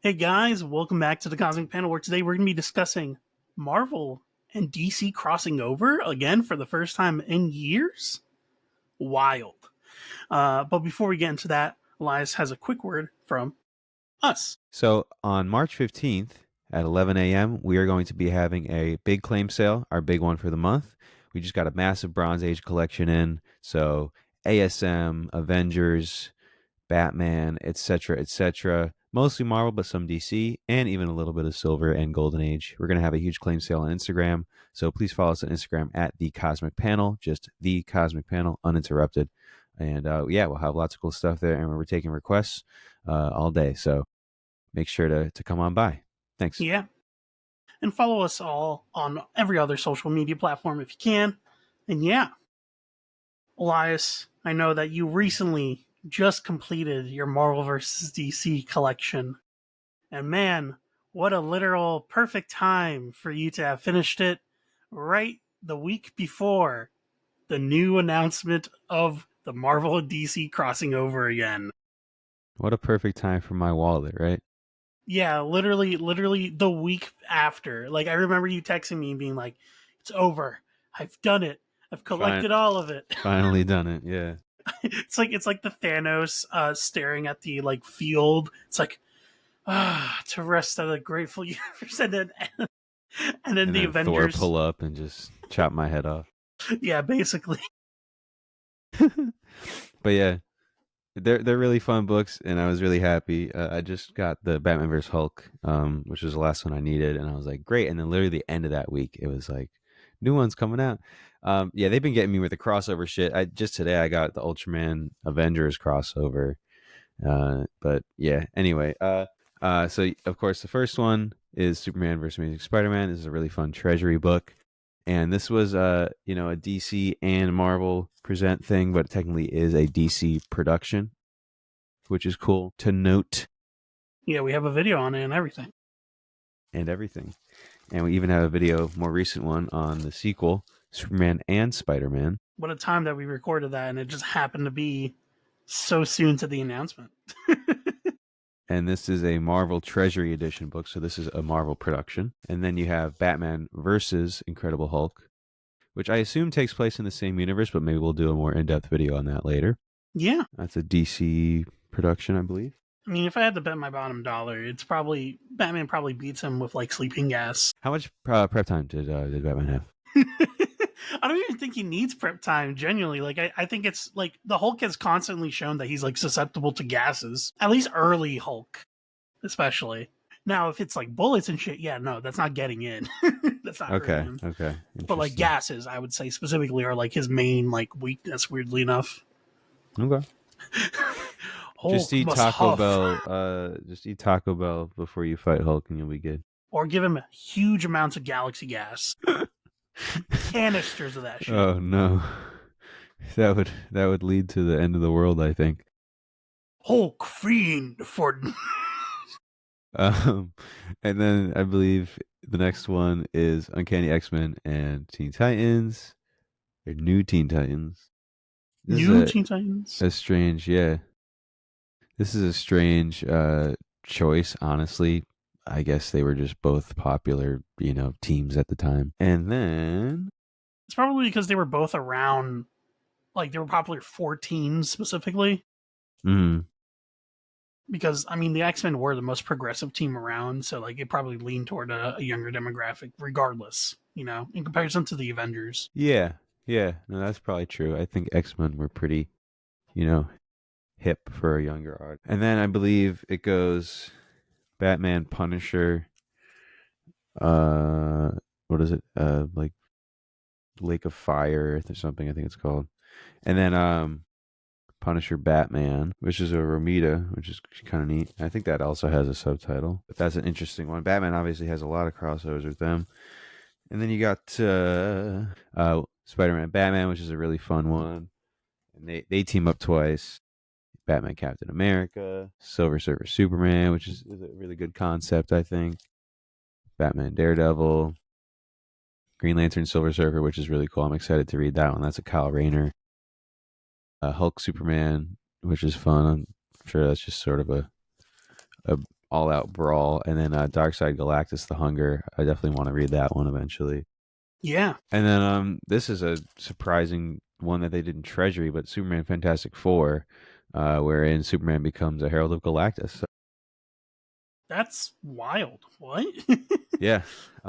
Hey guys, welcome back to the Cosmic Panel where today we're going to be discussing Marvel and DC crossing over again for the first time in years. Wild. But before we get into that, Elias has a quick word from us. So on March 15th at 11 a.m., we are going to be having a big claim sale, our big one for the month. We just got a massive Bronze Age collection in. So ASM, Avengers, Batman, etc., etc. Mostly Marvel, but some DC, and even a little bit of Silver and Golden Age. We're going to have a huge claim sale on Instagram. So please follow us on Instagram at The Cosmic Panel, just The Cosmic Panel, uninterrupted. And yeah, we'll have lots of cool stuff there. And we're taking requests all day. So make sure to come on by. Thanks. Yeah. And follow us all on every other social media platform if you can. And yeah, Elias, I know that you recently just completed your Marvel vs. DC collection. And man, what a literal perfect time for you to have finished it right the week before the new announcement of the Marvel and DC crossing over again. What a perfect time for my wallet, right? Yeah, literally the week after. Like I remember you texting me and being like, "It's over. I've done it. I've Fine. collected all of it." Finally done it. Yeah. It's like the Thanos staring at the like field. It's like to rest at a grateful universe, and then And the then Thor Avengers. pull up and just chop my head off. Yeah, basically. But yeah, they're really fun books, and I was really happy. I just got the Batman vs Hulk, which was the last one I needed, and I was like, great. And then literally the end of that week, it was like, new ones coming out. Yeah, they've been getting me with the crossover shit. I just today I got the Ultraman Avengers crossover. But yeah, anyway, so of course the first one is Superman versus Amazing Spider-Man. This is a really fun treasury book. And this was a DC and Marvel present thing, but it technically is a DC production, which is cool to note. Yeah, we have a video on it and everything. And everything. And we even have a video, more recent one, on the sequel, Superman and Spider-Man. What a time that we recorded that, and it just happened to be so soon to the announcement. And this is a Marvel Treasury Edition book, so this is a Marvel production. And then you have Batman versus Incredible Hulk, which I assume takes place in the same universe, but maybe we'll do a more in-depth video on that later. Yeah. That's a DC production, I believe. I mean, if I had to bet my bottom dollar, it's probably Batman probably beats him with like sleeping gas. How much prep time did Batman have? I don't even think he needs prep time, genuinely. Like, I think it's like the Hulk has constantly shown that he's like susceptible to gases. At least early Hulk, especially. Now, if it's like bullets and shit, yeah, no, that's not getting in. That's not hurting Okay, him. okay, But like interesting. gases, I would say specifically are like his main like weakness, weirdly enough. Okay. Just Hulk eat must Taco huff. Bell. Just eat Taco Bell before you fight Hulk, and you'll be good. Or give him huge amounts of galaxy gas. Canisters of that shit. Oh no, that would lead to the end of the world, I think. Hulk fiend for Um, and then I believe the next one is Uncanny X-Men and Teen Titans. Or New Teen Titans. This is new Teen Titans. a strange, yeah. This is a strange choice, honestly. I guess they were just both popular, teams at the time. And then, It's probably because they were both around, like they were popular for teens specifically. mm, Because I mean, the X Men were the most progressive team around, so like it probably leaned toward a younger demographic, regardless. In comparison to the Avengers. yeah, yeah, no, that's probably true. I think X-Men were pretty, you know, hip for a younger audience. And then I believe it goes Batman, Punisher, uh, what is it? Like Lake of Fire or something, I think it's called. And then Punisher Batman, which is a Romita, which is kind of neat. I think that also has a subtitle, but that's an interesting one. Batman obviously has a lot of crossovers with them. And then you got Spider-Man Batman, which is a really fun one. And they team up twice. Batman Captain America, Silver Surfer Superman, which is a really good concept, I think. Batman Daredevil, Green Lantern Silver Surfer, which is really cool. I'm excited to read that one. That's a Kyle Rayner. Hulk Superman, which is fun. I'm sure that's just sort of a all out brawl. And then Dark Side Galactus, The Hunger. I definitely want to read that one eventually. Yeah, And then this is a surprising one that they did in Treasury, but Superman Fantastic Four, wherein Superman becomes a Herald of Galactus. So, that's wild. What? yeah,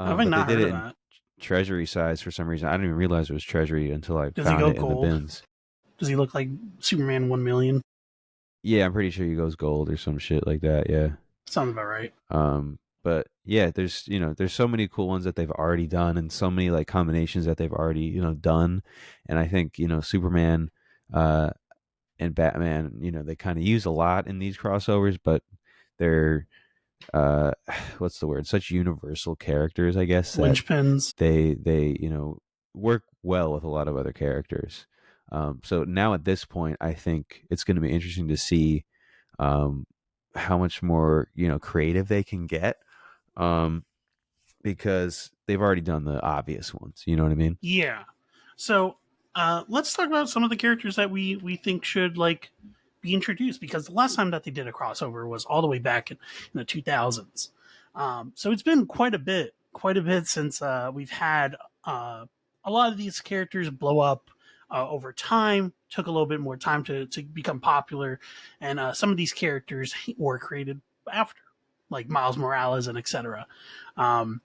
Have I but they not did heard it of in that? Treasury size for some reason. I didn't even realize it was Treasury until I Does he found go it in the gold? bins. Does he look like Superman 1 million? Yeah, I'm pretty sure he goes gold or some shit like that. Yeah. Sounds about right. But yeah, there's so many cool ones that they've already done, and so many like combinations that they've already done, and I think Superman, uh, and Batman, they kind of use a lot in these crossovers, but they're uh, what's the word? Such universal characters, I guess, that Lynchpins. they work well with a lot of other characters. So now at this point, I think it's going to be interesting to see um, how much more creative they can get, um, because they've already done the obvious ones. You know what I mean? Yeah. So let's talk about some of the characters that we think should like be introduced, because the last time that they did a crossover was all the way back in the 2000s. So it's been quite a bit since we've had a lot of these characters blow up over time. Took a little bit more time to become popular, and some of these characters were created after, like Miles Morales and etc. Um,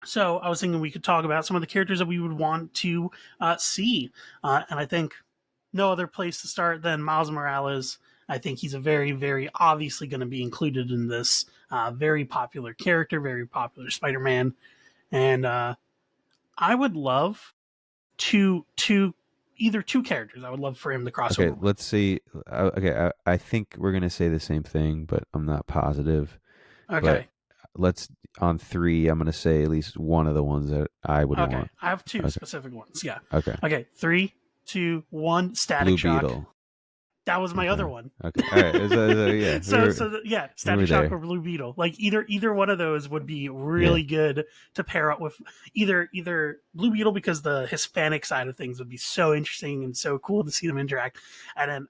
so I was thinking we could talk about some of the characters that we would want to see, and I think no other place to start than Miles Morales. I think he's a very, very obviously going to be included in this. Very popular character, very popular Spider-Man, and I would love to either two characters. I would love for him to cross Okay, over with. let's see. Okay, I think we're gonna say the same thing, but I'm not positive. But Okay, let's on three. I'm gonna say at least one of the ones that I would okay, want. I have two Okay, specific ones. Yeah. okay. Okay, 3, 2, 1. Static Blue Shock. Beetle. That was my Okay, other one. okay. All right. Yeah, Yeah, we Static were Shock or there. Blue Beetle. Like either one of those would be Yeah, really good to pair up with. Either Blue Beetle, because the Hispanic side of things would be so interesting and so cool to see them interact, and then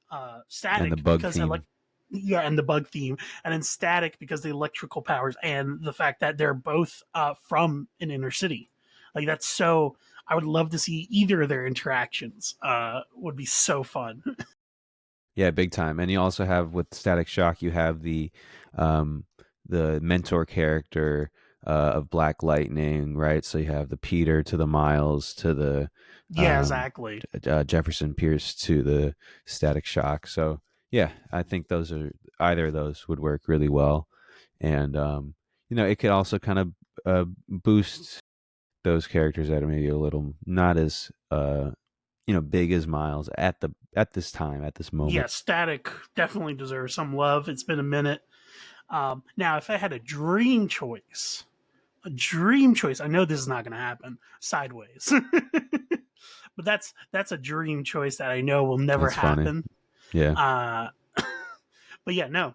and the Static bug because theme. yeah, and the bug theme, and then Static because the electrical powers and the fact that they're both from an inner city. Like that's so. I would love to see either of their interactions. Would be so fun. Yeah, big time. And you also have with Static Shock, you have um, the mentor character of Black Lightning, right? So you have the Peter to the Miles to the Yeah, um, exactly. Jefferson Pierce to the Static Shock. So yeah, I think those are either of those would work really well, and it could also kind of boost those characters that are maybe a little not as big as Miles at this time at this Yeah, moment. Static definitely deserves some love. It's been a minute. Now, if I had a dream choice, I know this is not going to happen. Sideways, but that's a dream choice that I know will never That's funny. happen. Yeah. Uh, but yeah, no.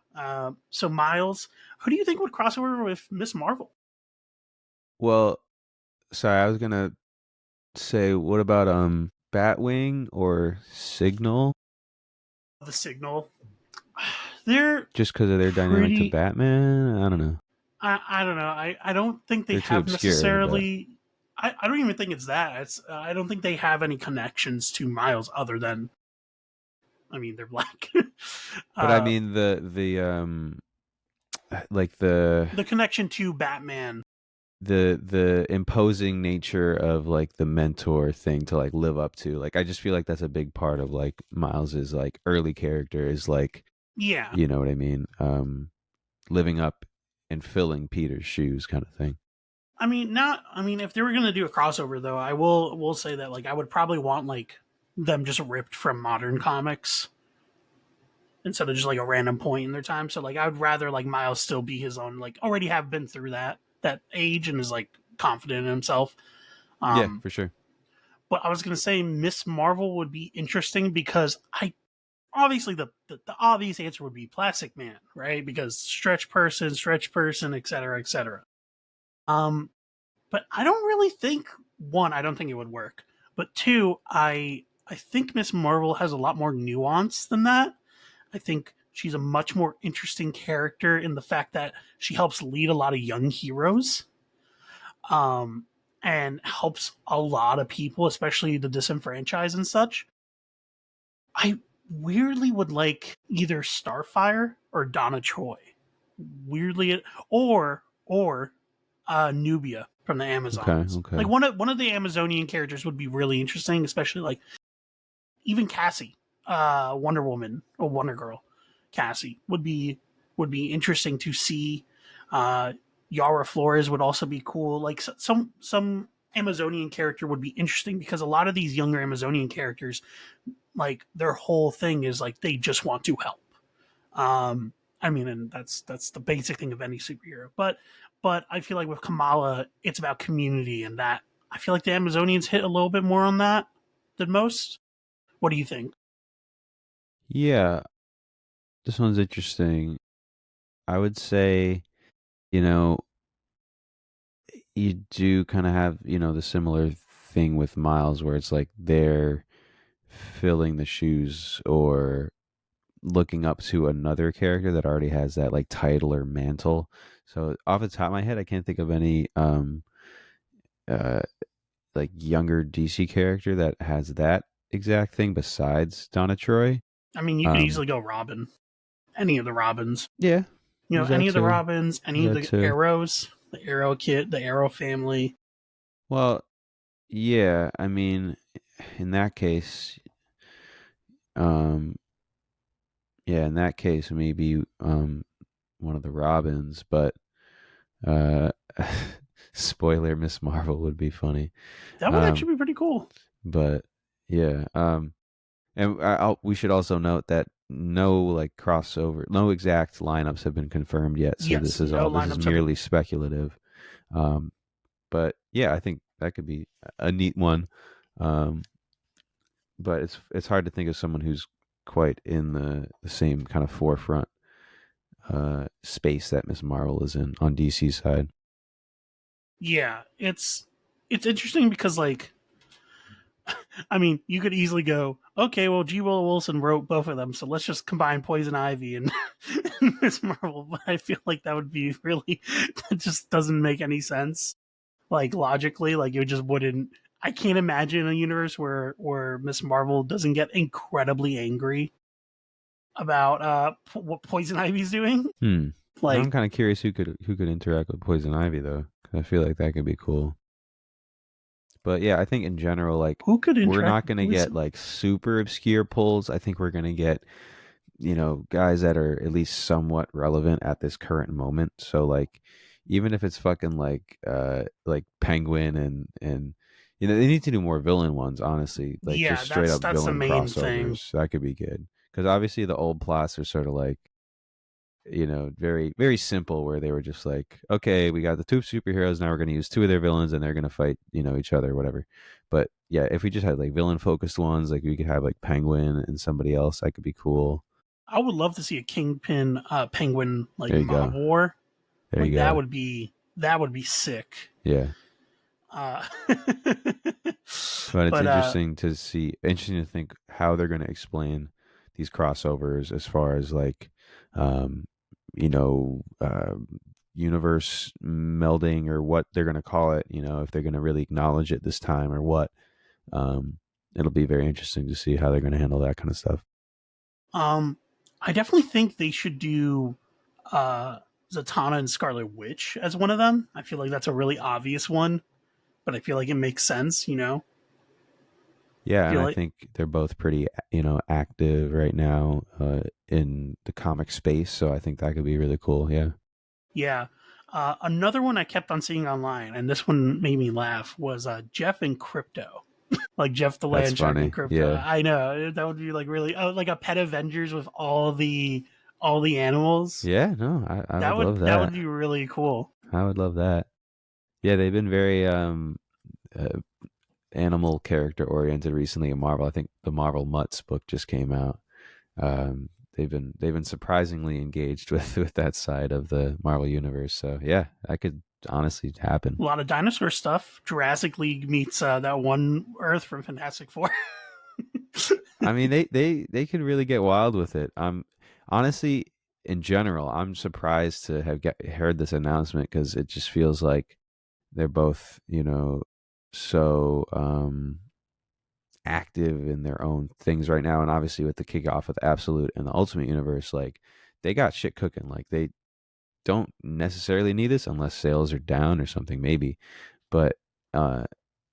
So Miles, who do you think would cross over with Miss Marvel? Well, sorry, I was gonna say, what about Batwing or Signal? The Signal. They're Just because of their dynamic to pretty. Batman? I don't know. I don't know. I don't think they They're too have obscure, but necessarily. I don't even think it's that. I don't think they have any connections to Miles other than, I mean, they're black. I uh, mean the like the the connection to Batman. the imposing nature of like the mentor thing to like live up to. Like I just feel like that's a big part of like Miles's like early character is like, Yeah, you know what I mean? Living up and filling Peter's shoes kind of thing. I mean, not. I mean, if they were gonna do a crossover, though, I will say that like I would probably want like them just ripped from modern comics instead of just like a random point in their time. So like I would rather like Miles still be his own, like already have been through that age and is like confident in himself. Yeah, Um, for sure. but I was gonna say Miss Marvel would be interesting because I obviously the obvious answer would be Plastic Man, right? Because stretch person, etc., etc. Um, but I don't really think one, I don't think it would work. But two, I think Miss Marvel has a lot more nuance than that. I think She's a much more interesting character in the fact that she helps lead a lot of young heroes, um, and helps a lot of people, especially the disenfranchised and such. I weirdly would like either Starfire or Donna Choi. Weirdly, or Nubia from the Okay, Amazons. Like okay. one of the Amazonian characters would be really interesting, especially like even Cassie, Wonder Woman or Wonder Girl, Cassie would be interesting to see. Uh, Yara Flores would also be cool. Like some Amazonian character would be interesting because a lot of these younger Amazonian characters, like their whole thing is like they just want to help. Um, I mean, and that's the basic thing of any superhero. But I feel like with Kamala, it's about community, and that I feel like the Amazonians hit a little bit more on that than most. What do you think? Yeah, this one's interesting. I would say, you know, you do kind of have, the similar thing with Miles where it's like they're filling the shoes or looking up to another character that already has that like title or mantle. So off the top of my head, I can't think of any uh like younger DC character that has that exact thing besides Donna Troy. I mean, you could Um easily go Robin, any of the Robins. yeah, there's that Any of the too. Robins, any There's of that the too. Arrows, the Arrow kit, the Arrow family. Well, yeah, I mean in that case, um yeah, in that case maybe one of the Robins, but uh spoiler, Miss Marvel would be funny. That would Um actually be pretty cool. but yeah, and we should also note that no like crossover, no exact lineups have been confirmed yet. So Yes, no this is lineups have been. merely speculative. Um, but yeah, I think that could be a neat one. Um, but it's hard to think of someone who's quite in the same kind of forefront space that Miss Marvel is in on DC side. Yeah, it's interesting because like I mean, you could easily go, okay, well, G. Willow Wilson wrote both of them, so let's just combine Poison Ivy and, and Miss Marvel. But I feel like that would be really, that just doesn't make any sense. Like, logically, like, it just wouldn't. I can't imagine a universe where Miss Marvel doesn't get incredibly angry about what Poison Ivy's doing. Hmm. Now I'm Like, kind of curious who could interact with Poison Ivy though. 'Cause I feel like that could be cool. But yeah, I think in general, like who could we're interact not with gonna get Poison? like super obscure pulls. I think we're gonna get, guys that are at least somewhat relevant at this current moment. So like even if it's fucking like Penguin and they need to do more villain ones, honestly. Like just Yeah, straight up that's the villain main thing. crossovers. That could be good. Because obviously the old plots are sort of like, very, very simple where they were just like, okay, we got the two superheroes. Now we're going to use two of their villains and they're going to fight, each other, whatever. But yeah, if we just had like villain focused ones, like we could have like Penguin and somebody else, that could be cool. I would love to see a Kingpin Penguin like There you mob go. war. There Like you go. that would be sick. Yeah. Uh, But it's but interesting to think how they're going to explain these crossovers as far as like, um, you know, uh, universe melding or what they're going to call it, if they're going to really acknowledge it this time or what. Um, it'll be very interesting to see how they're going to handle that kind of stuff. um, I definitely think they should do uh, Zatanna and Scarlet Witch as one of them. I feel like that's a really obvious one, but I feel like it makes sense. I Yeah, and feel I like think they're both pretty, active right now in the comic space. So I think that could be really cool. Yeah, yeah. Another one I kept on seeing online, and this one made me laugh, was Jeff and Crypto. Like Jeff the that's Land Shark and funny. Crypto. Yeah, I know that would be like really like a pet Avengers with all the animals. yeah. No, I That would would love that would that. be really cool. I would love that. Yeah, they've been very uh, animal character oriented recently in Marvel. I think the Marvel Mutts book just came out. They've been surprisingly engaged with that side of the Marvel universe. So yeah, that could honestly happen. A lot of dinosaur stuff. Jurassic League meets that one Earth from Fantastic Four. I mean, they could really get wild with it. honestly, in general, I'm surprised to have heard this announcement because it just feels like they're both, so active in their own things right now. And obviously, with the kickoff of the Absolute and the Ultimate Universe, like they got shit cooking. Like they don't necessarily need this unless sales are down or something, maybe. But uh,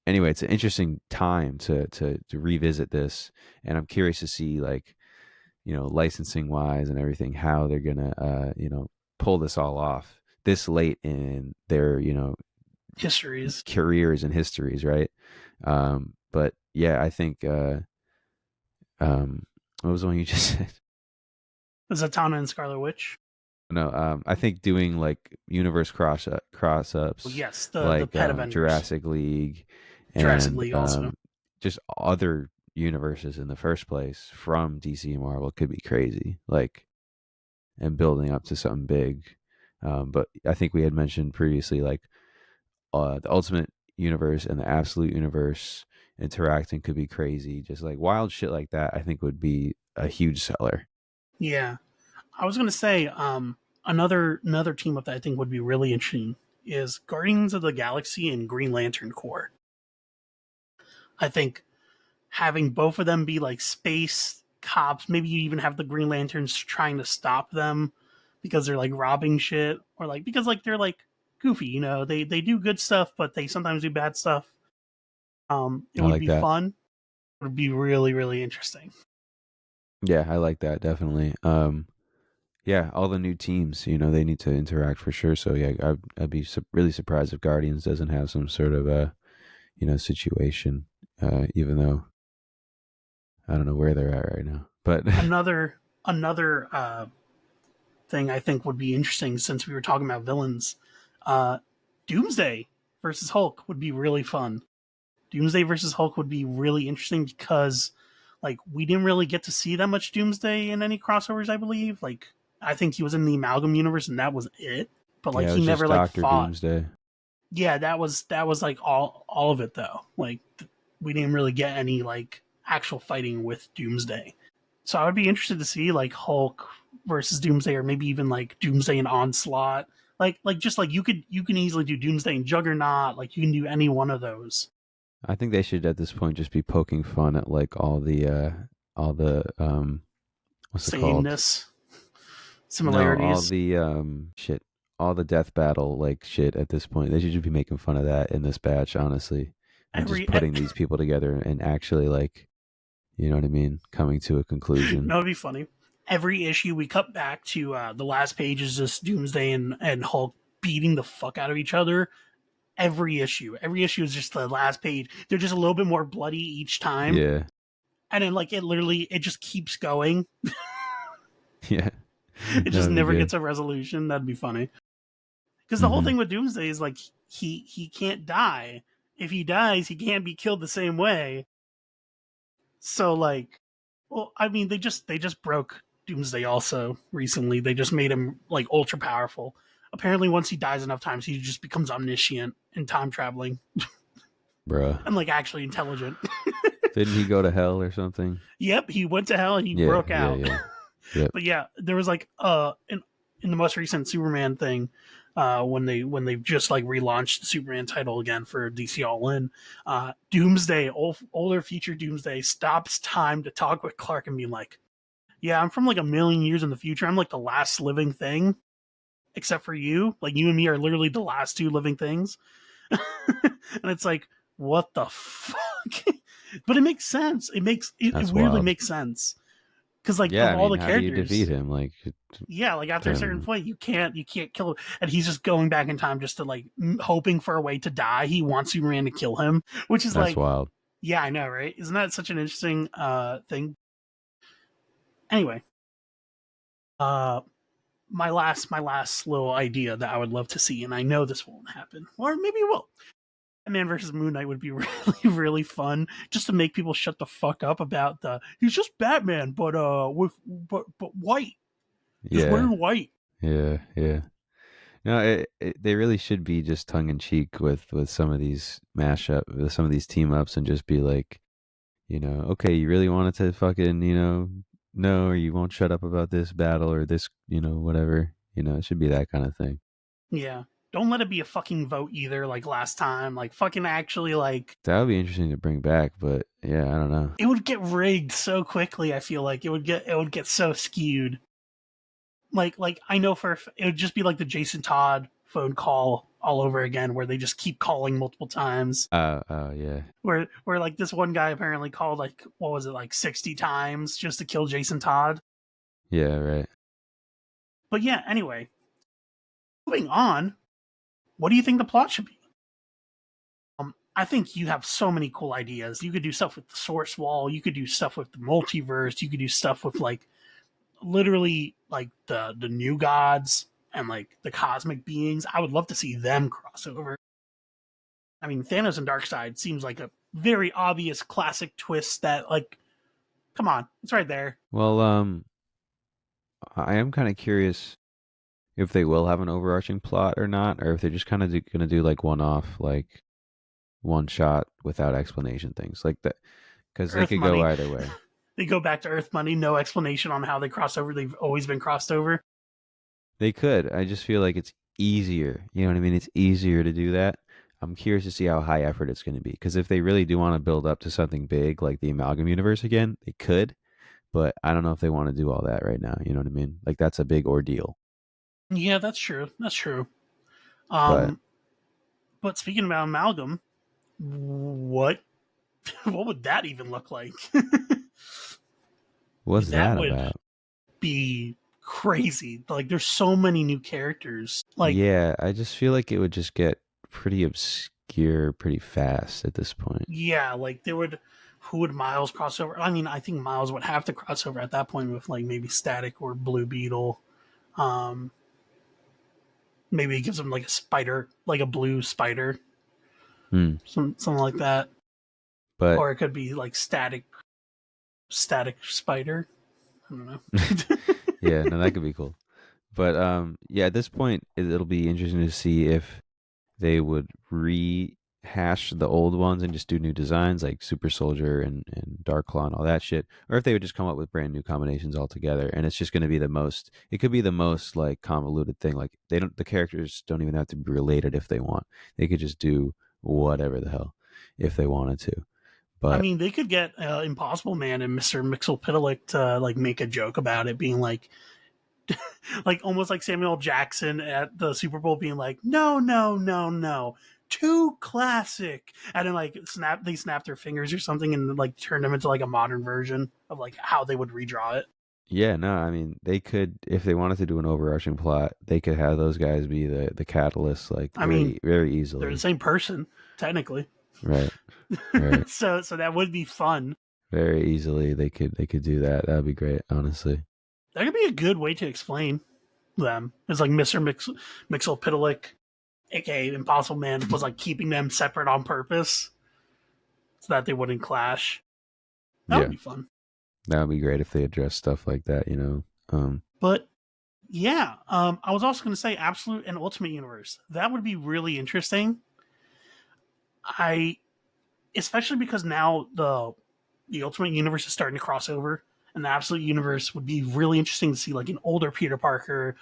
anyway, it's an interesting time to revisit this, and I'm curious to see like licensing wise and everything how they're gonna pull this all off this late in their Histories. careers and histories, right? But yeah, I think what was the one you just said? Zatanna and Scarlet Witch. No, I think doing like universe cross Well, ups, yes, the like Pet Avengers, Jurassic League, Jurassic and League also. just other universes in the first place from DC and Marvel could be crazy. Like and building up to something big. But I think we had mentioned previously, like the Ultimate Universe and the Absolute Universe interacting could be crazy. Just like wild shit like that, I think would be a huge seller. Yeah, I was gonna say another team up that I think would be really interesting is Guardians of the Galaxy and Green Lantern Corps. I think having both of them be like space cops, maybe you even have the Green Lanterns trying to stop them because they're like robbing shit or like because like they're like goofy, they do good stuff, but they sometimes do bad stuff. It I would like be that. fun. It would be really really interesting. Yeah, I like that definitely. Yeah, all the new teams, they need to interact for sure. So yeah, I'd be really surprised if Guardians doesn't have some sort of situation. Even though I don't know where they're at right now, but Another thing I think would be interesting since we were talking about villains. Uh, Doomsday versus Hulk would be really fun. Doomsday versus Hulk would be really interesting because, like, we didn't really get to see that much Doomsday in any crossovers. I believe, like, I think he was in the Amalgam universe and that was it. But like, yeah, it he was just never like Doctor fought. Doomsday. Yeah, that was like all of it though. Like, we didn't really get any like actual fighting with Doomsday. So I would be interested to see like Hulk versus Doomsday, or maybe even like Doomsday and Onslaught. Like just like you can easily do Doomsday and Juggernaut. Like you can do any one of those. I think they should at this point just be poking fun at like all the what's it called? Sameness, No, all similarities. the shit, all the death battle like shit at this point. They should just be making fun of that in this batch, honestly, and just Every putting these people together and actually like, you know what I mean, coming to a conclusion. no, it'd be funny. Every issue we cut back to the last page is just Doomsday and Hulk beating the fuck out of each other. Every issue is just the last page. They're just a little bit more bloody each time, Yeah, and then like it just keeps going. yeah, It that just would be never good, gets a resolution. That'd be funny. Because the whole hmm thing with Doomsday is like he can't die. If he dies, he can't be killed the same way. So like, well, I mean, they just broke Doomsday also recently. They just made him like ultra powerful. Apparently, once he dies enough times, he just becomes omniscient and time traveling bruh. and like actually intelligent. Didn't he go to hell or something? Yep, he went to hell and he Yeah, broke yeah, out. yeah, yep. But yeah, there was like in the most recent Superman thing, when they just like relaunched the Superman title again for DC All In, Doomsday, older future Doomsday stops time to talk with Clark and be like, "Yeah, I'm from like a million years in the future. I'm like the last living thing, except for you. Like you and me are literally the last two living things." And it's like, what the fuck? But it makes sense. It That's weirdly wild. makes sense because like Yeah, of I all mean, the how do you defeat characters, him? Like, yeah, like after a certain um, point, you can't kill him, and he's just going back in time just to like hoping for a way to die. He wants Superman to kill him, which is that's like, wild. yeah, I know, right? Isn't that such an interesting thing? Anyway, uh, my last little idea that I would love to see, and I know this won't happen, or maybe it will. Batman versus Moon Knight would be really really fun, just to make people shut the fuck up about the he's just Batman, but but white, he's Yeah, wearing white. yeah, yeah. No, they really should be just tongue in cheek with some of these with some of these team ups, and just be like, okay, you really wanted to fucking, no, or you won't shut up about this battle or this, whatever. It should be that kind of thing. Yeah. Don't let it be a fucking vote either, like last time. Like fucking actually like That would be interesting to bring back, but yeah, I don't know. it would get rigged so quickly, I feel like it would get so skewed. Like I know it would just be like the Jason Todd phone call all over again where they just keep calling multiple times. Oh yeah, Where like this one guy apparently called like what was it like 60 times just to kill Jason Todd. yeah, right. But yeah, anyway, moving on. What do you think the plot should be? I think you have so many cool ideas. You could do stuff with the source wall. You could do stuff with the multiverse. You could do stuff with like literally like the new gods and like the cosmic beings. I would love to see them cross over. I mean, Thanos and Darkseid seems like a very obvious classic twist that like, come on, it's right there. Well, I am kind of curious if they will have an overarching plot or not, or if they're just kind of gonna do like one off, like one shot without explanation things like that, because they Earth could go money. either way. They go back to Earth money. No explanation on how they cross over. They've always been crossed over. They could. I just feel like it's easier. You know what I mean? It's easier to do that. I'm curious to see how high effort it's going to be. Because if they really do want to build up to something big like the Amalgam Universe again, they could. But I don't know if they want to do all that right now. You know what I mean? Like that's a big ordeal. Yeah, that's true. That's true. But Um, but speaking about amalgam, what what would that even look like? what's That that would about? be crazy. Like, there's so many new characters. Like, Yeah, I just feel like it would just get pretty obscure pretty fast at this point. yeah, like there would. Who would Miles cross over? I mean, I think Miles would have to cross over at that point with like maybe Static or Blue Beetle. Um, maybe it gives him like a spider, like a blue spider, Hmm. something like that. But Or it could be like static spider. I don't know. yeah, no, that could be cool. But yeah, at this point, it'll be interesting to see if they would rehash the old ones and just do new designs like Super Soldier and Dark Claw and all that shit, or if they would just come up with brand new combinations altogether. And it's just going to be it could be the most like convoluted thing. Like the characters don't even have to be related if they want. They could just do whatever the hell if they wanted to. I But mean, they could get Impossible Man and Mister Mixelpidalic to like make a joke about it, being like almost like Samuel Jackson at the Super Bowl, being like, "No, no, no, no, too classic," and then like they snap their fingers or something, and like turn them into like a modern version of like how they would redraw it. yeah, no, I mean they could if they wanted to do an overarching plot, they could have those guys be the catalyst like I mean, very they're the easily. same person technically, Right. Right. so that would be fun. Very easily they could do that. That'd be great, honestly. That could be a good way to explain them. It's like Mister Mixelpidalic, aka Impossible Man, was like keeping them separate on purpose so that they wouldn't clash. That would Yeah. be fun. That would be great if they address stuff like that. But yeah, I was also going to say Absolute and Ultimate Universe. That would be really interesting. I especially because now the Ultimate Universe is starting to cross over, and the Absolute Universe would be really interesting to see like an older Peter Parker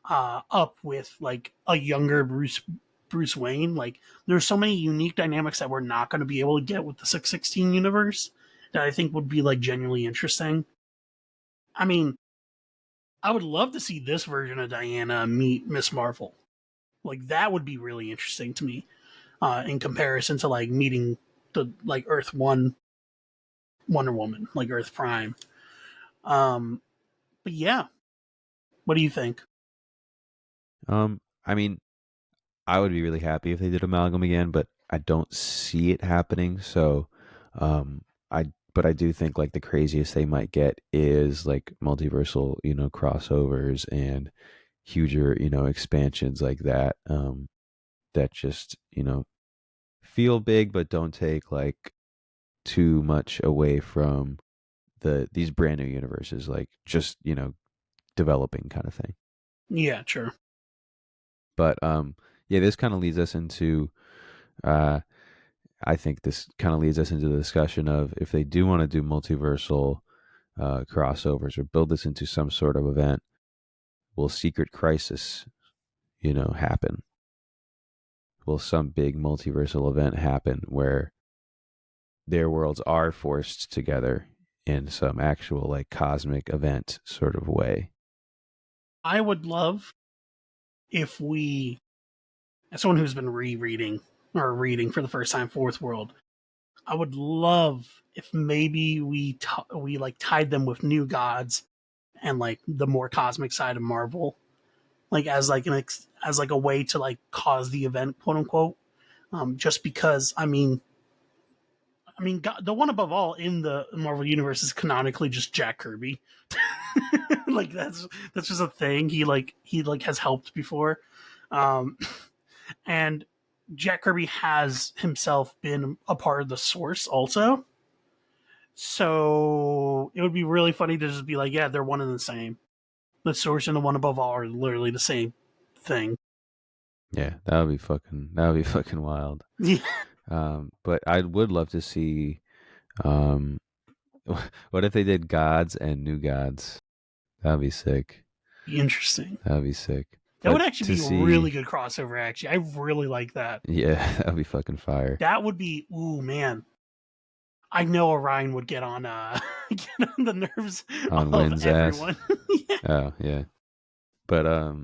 up with like a younger Bruce Wayne. Like there's so many unique dynamics that we're not going to be able to get with the 616 universe that I think would be like genuinely interesting. I mean, I would love to see this version of Diana meet Miss Marvel. Like that would be really interesting to me in comparison to like meeting the like Earth One Wonder Woman, like Earth Prime. Um, but yeah, what do you think? I mean, I would be really happy if they did Amalgam again, but I don't see it happening. So, um, but I do think like the craziest they might get is like multiversal, crossovers and huger, expansions like that. That just, feel big, but don't take like too much away from these brand new universes, like just, developing kind of thing. Yeah, sure. But yeah, this kind of leads us into uh I think this kind of leads us into the discussion of if they do want to do multiversal crossovers or build this into some sort of event. Will Secret Crisis, happen? Will some big multiversal event happen where their worlds are forced together in some actual like cosmic event sort of way? I would love if we, as someone who's been rereading or reading for the first time Fourth World, I would love if maybe we like tied them with new gods and like the more cosmic side of Marvel, like as like as like a way to like cause the event, quote unquote. Just because God, the one above all in the Marvel universe is canonically just Jack Kirby. Like that's just a thing. He has helped before, um, and Jack Kirby has himself been a part of the Source also. So it would be really funny to just be like, yeah, they're one and the same. The Source and the one above all are literally the same thing. Yeah, that would be fucking wild. Yeah, But I would love to see. Um, what if they did gods and new gods? That'd be sick. be interesting. That'd be sick. That would But actually to be a really see, good crossover. Actually, I really like that. yeah, that'd be fucking fire That would be, ooh man, I know Orion would get on get on the nerves on of Wynn's ass. everyone. Yeah. Oh yeah, but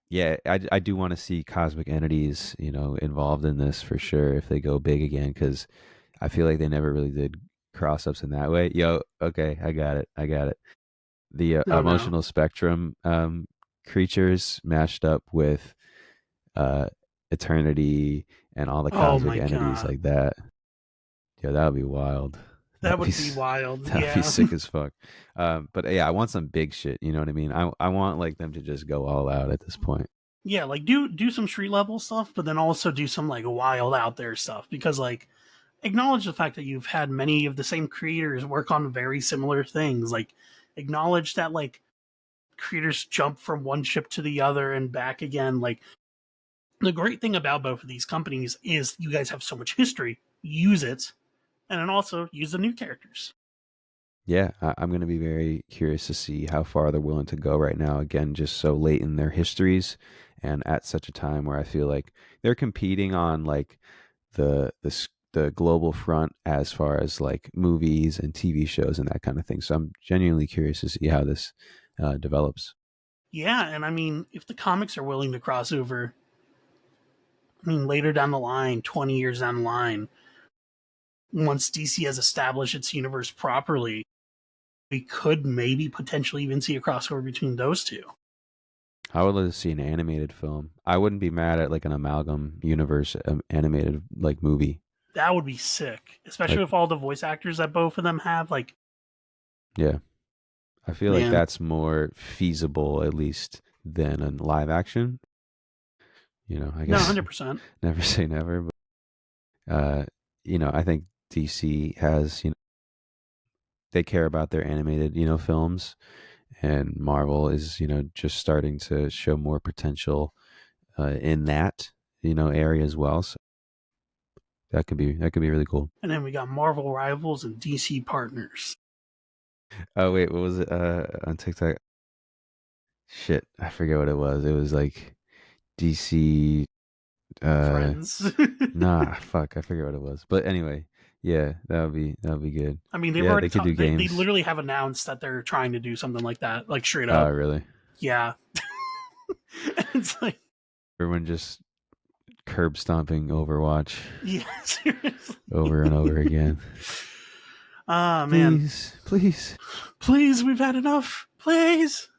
yeah, I do want to see cosmic entities, involved in this for sure if they go big again, because I feel like they never really did cross ups in that way. Yo, okay, I got it. The Oh no. emotional spectrum creatures mashed up with uh eternity and all the Oh cosmic my entities god. like that. Yeah, that would be wild. That That'd be would be wild. that'd be Yeah. sick as fuck. But yeah, I want some big shit. You know what I mean? I want like them to just go all out at this point. Yeah, like do some street level stuff, but then also do some like wild out there stuff because like acknowledge the fact that you've had many of the same creators work on very similar things. Like acknowledge that like creators jump from one ship to the other and back again. Like the great thing about both of these companies is you guys have so much history. Use it, and then also use the new characters. Yeah, I'm going to be very curious to see how far they're willing to go right now. Again, just so late in their histories, and at such a time where I feel like they're competing on like the global front as far as like movies and TV shows and that kind of thing. So I'm genuinely curious to see how this develops. Yeah, and if the comics are willing to cross over, later down the line, 20 years down the line, once DC has established its universe properly, we could maybe potentially even see a crossover between those two. I would love to see an animated film. I wouldn't be mad at like an amalgam universe animated like movie. That would be sick, especially Like, with all the voice actors that both of them have. Like, yeah, I feel like man, that's more feasible at least than a live action. I no, guess 100%. never say never, but uh, I think DC has, they care about their animated, films, and Marvel is, just starting to show more potential in that, area as well. So that could be really cool. And then we got Marvel rivals and DC partners. Oh wait, what was it on TikTok? Shit, I forget what it was. It was like DC uh Friends. nah, fuck, I forget what it was. But anyway, yeah, that would be good. They've Yeah, already they could do they games. literally have announced that they're trying to do something like that, like straight Oh, up. really? Yeah. It's like, Everyone just curb stomping Overwatch yeah, seriously. over and over again. Ah, man. Please, please. Please, we've had enough. Please.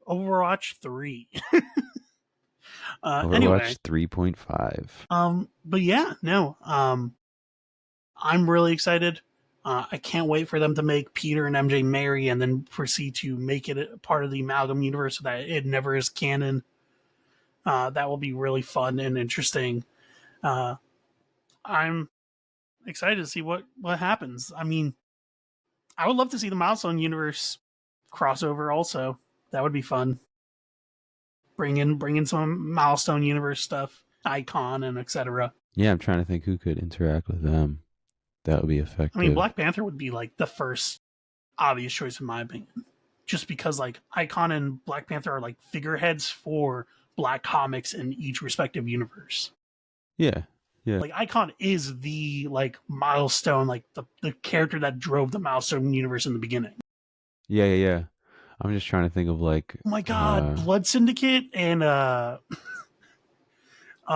Overwatch 3. Anyway, Overwatch 3.5. but yeah, no. I'm really excited. I can't wait for them to make Peter and MJ marry and then proceed to make it a part of the Amalgam universe so that it never is canon. That will be really fun and interesting. Uh, I'm excited to see what happens. I would love to see the Milestone universe crossover. Also, that would be fun. Bring in some Milestone universe stuff, Icon and etc. Yeah, I'm trying to think who could interact with them. That would be effective. Black Panther would be like the first. obvious choice in my opinion. Just because like Icon and Black Panther are like figureheads for Black comics in each respective universe. Yeah, yeah, Like Icon is the like milestone, like the character that drove the milestone universe in the beginning. yeah, yeah, yeah. I'm just trying to think of like, Oh my god, Blood Syndicate and oh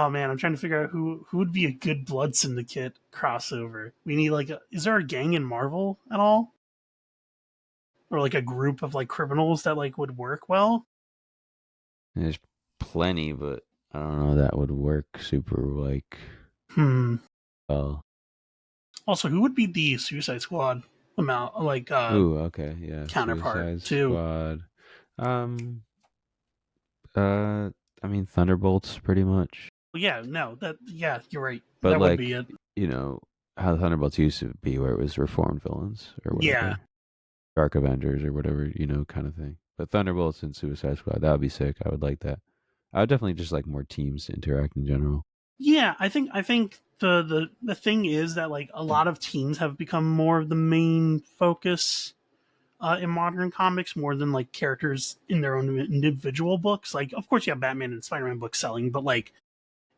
man, I'm trying to figure out who would be a good Blood Syndicate crossover. We need like is there a gang in Marvel at all? Or like a group of like criminals that like would work well? there's plenty, but I don't know that would work super like Hmm. well. Also, who would be the Suicide Squad amount like Ooh, okay, yeah, counterpart Suicide too? Squad. Um, uh, I mean Thunderbolts pretty much, Well, yeah, no, that yeah, you're right. but That would be like it. you know how Thunderbolts used to be, where it was reformed villains or Yeah. whatever, Dark Avengers or whatever, kind of thing. But Thunderbolts and Suicide Squad, that would be sick. I would like that. I would definitely just like more teams to interact in general. Yeah, I think the thing is that like a lot of teams have become more of the main focus in modern comics more than like characters in their own individual books. Like, of course, you have Batman and Spider-Man books selling, but like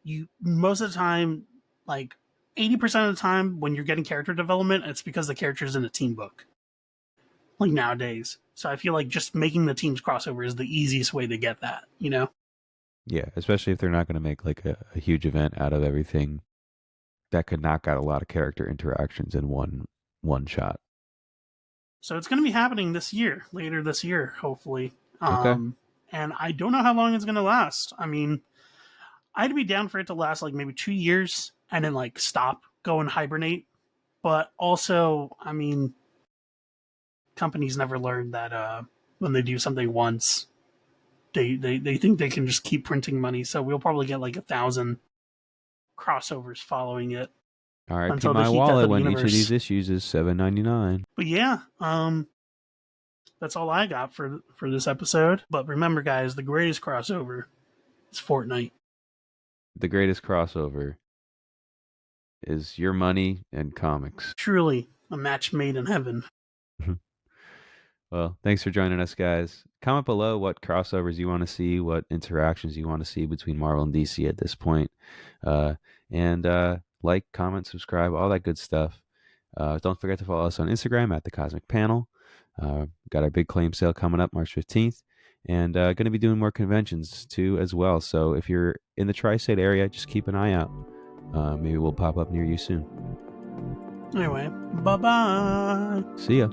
you most of the time, like 80% of the time, when you're getting character development, it's because the character's in a team book. Like nowadays, so I feel like just making the teams crossover is the easiest way to get that. You know. Yeah, especially if they're not going to make like a huge event out of everything that could knock out a lot of character interactions in one shot. So it's going to be happening this year, later this year, hopefully. Okay. And I don't know how long it's going to last. I mean, I'd be down for it to last like maybe 2 years and then like stop, go and hibernate. But also, I mean, companies never learn that when they do something once, they think they can just keep printing money. So we'll probably get like 1,000 crossovers following it R.I.P. until they my heat death wallet of the when each of these universe. issues is $7.99. But yeah, that's all I got for this episode. But remember, guys, the greatest crossover is Fortnite. The greatest crossover is your money and comics. Truly a match made in heaven. Well, thanks for joining us, guys. Comment below what crossovers you want to see, what interactions you want to see between Marvel and DC at this point. And like, comment, subscribe, all that good stuff. Don't forget to follow us on Instagram at The Cosmic Panel. Got our big claim sale coming up March 15th. And going to be doing more conventions too as well. So if you're in the tri-state area, just keep an eye out. Maybe we'll pop up near you soon. Anyway, bye bye. See ya.